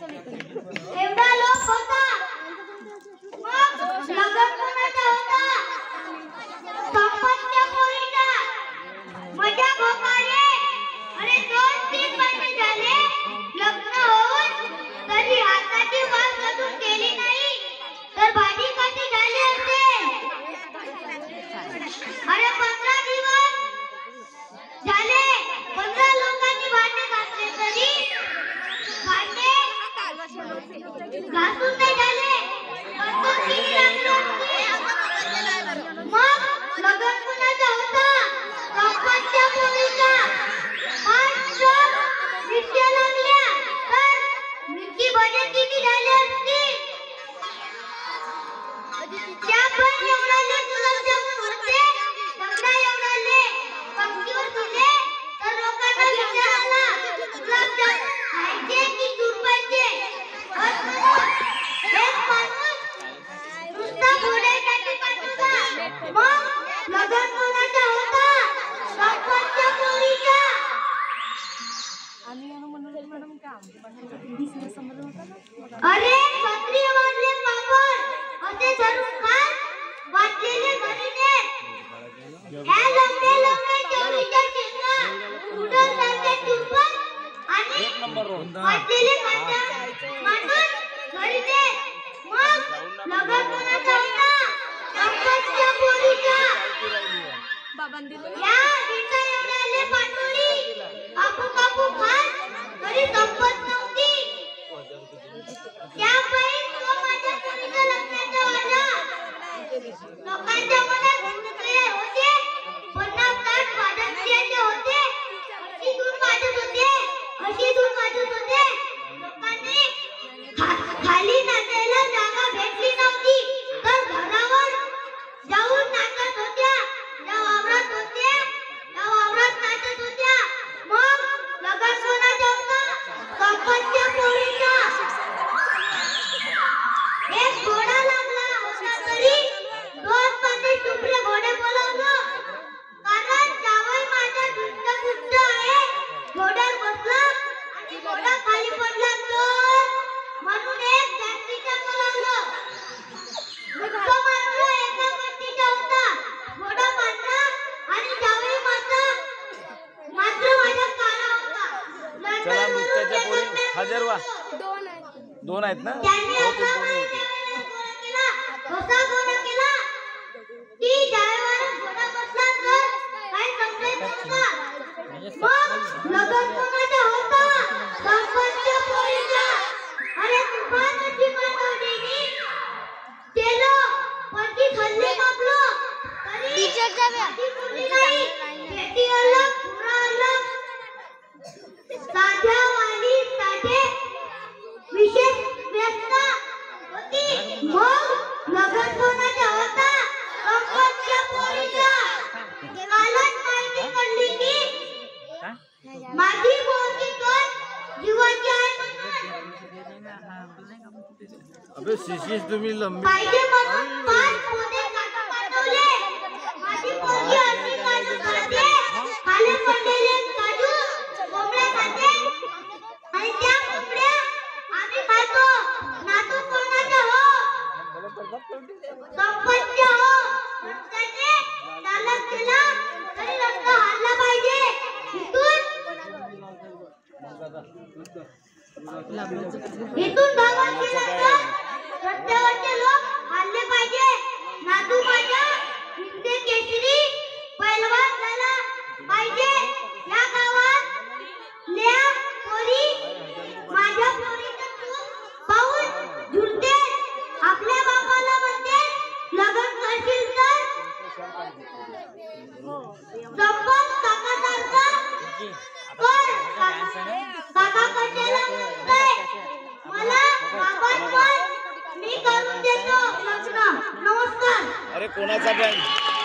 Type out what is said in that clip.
एवढा लोक होता मग लग्न कोणाचा होता संपत्ती पोरीचा मजा भोकारे अरे 2-3 महिने झाले लग्न होऊन तरी हाताची वाल कधून केली नाही तर भाजी कशी झाली असेल अरे 15 दिवस झाले 15 लोकांनी भांडे घातले तरी भांडे घासून नाही झाले मग लग्न कुणाचा होता संपत्तीच्या पोरीचा 5 जण मिरच्या लागल्या तर मिरची भजी किती झाली असती त्या पण एवढाले गुलाबजामुन होते सगळा एवढाले पंक्तीवर दिले तर लोकांना विचार आला गुलाबजामुन खायचे की चुरपायचे एक माणूस नुसता घोड्यासाठी पाठवला मग लग्न कोणाचा होता संपत्तीच्या पोरीचा अरे क्षत्रिय वाढले पापड असे धरून खात वाटलेले घरी नेत ह्या लंबे लंबे चोरीच्या शेंगा उडल सारखे चुरपण आणि वाटलेले खातात माणूस घरी नेत मग लग्न कोणाचा होता संपत्तीच्या पोरीचा या विटा एवढ्याले पाटोळी कापू कापू खात तरी संपत नव्हती त्यामुळे तो माझ्या पोरीच्या लग्नाचा वादा लोकांच्या मनात तयार होते 50-60 वाजत होते अशी दूर वाजत होते लोकांनी खाली नाचायला जागा भेटली नव्हती तर घरावर जाऊन नाचत होत्या त्या वावरात नाचत होत्या मग लग्न कोणाचा होता संपत्तीच्या पोरीचा एक घोडा लागला होता तरी 2-5 टुकड़े घोडे बोलावलो कारण जावई माझा दुष्ट आहे घोड्यावर बसला आणि घोडा खाली पडला तर म्हणून एक जातीचा बोलावलो तो मात्र एका गोष्टीचा होता घोडा पांढरा आणि जावई मात्र माझ्या काळा होता चला नुसत्याच्या पोरी हजरवा 2 आहेत ना त्यांनी असा गोळा केला ती जावेवर घोडा बसला तर काय समजायचं नव्हतं मग लग्न कोणाचा होता संपत्तीच्या पोरीचा अरे तुफान अशी मानवडीनी केलं पती खाल्ले मापलो तरी पुरली नाही शेती अलग पुरा अलग साध्या वाली साधे विशेष व्यस्त होती मग लग्न कोणाचा होता संपत्तीच्या पोरीचा कालच माहिती पडली की माझी पोरगी तर जीवाची आहे अबे शिशीस तुम्ही लंबी पाहिजे म्हणून 5 पोते काटा पाठवले माझी पोरगी अशी काजू खाते खाली पडलेले काजू कोंबड्या खाते आणि त्या कोंबड्या आम्ही खातो नातू कोणाचा हो संपत्तीचा हो त्याने चालत गेला तरी रक्त हालला पाहिजे इथून भगवानची रस्त्यावरचे लोक हालले पाहिजे नातू माझा हिंदे केसरी पैलवान झाला पाहिजे या गावात ल्या पोरी माझ्या पोरीचं तू पाहून झुलते आपल्या बापाला म्हणते लग्न करशील तर संपत काकासारखा काका कशाला म्हणतोय मला बाबा पण मी करून देतो लग्न नमस्कार अरे कोणाचा बँक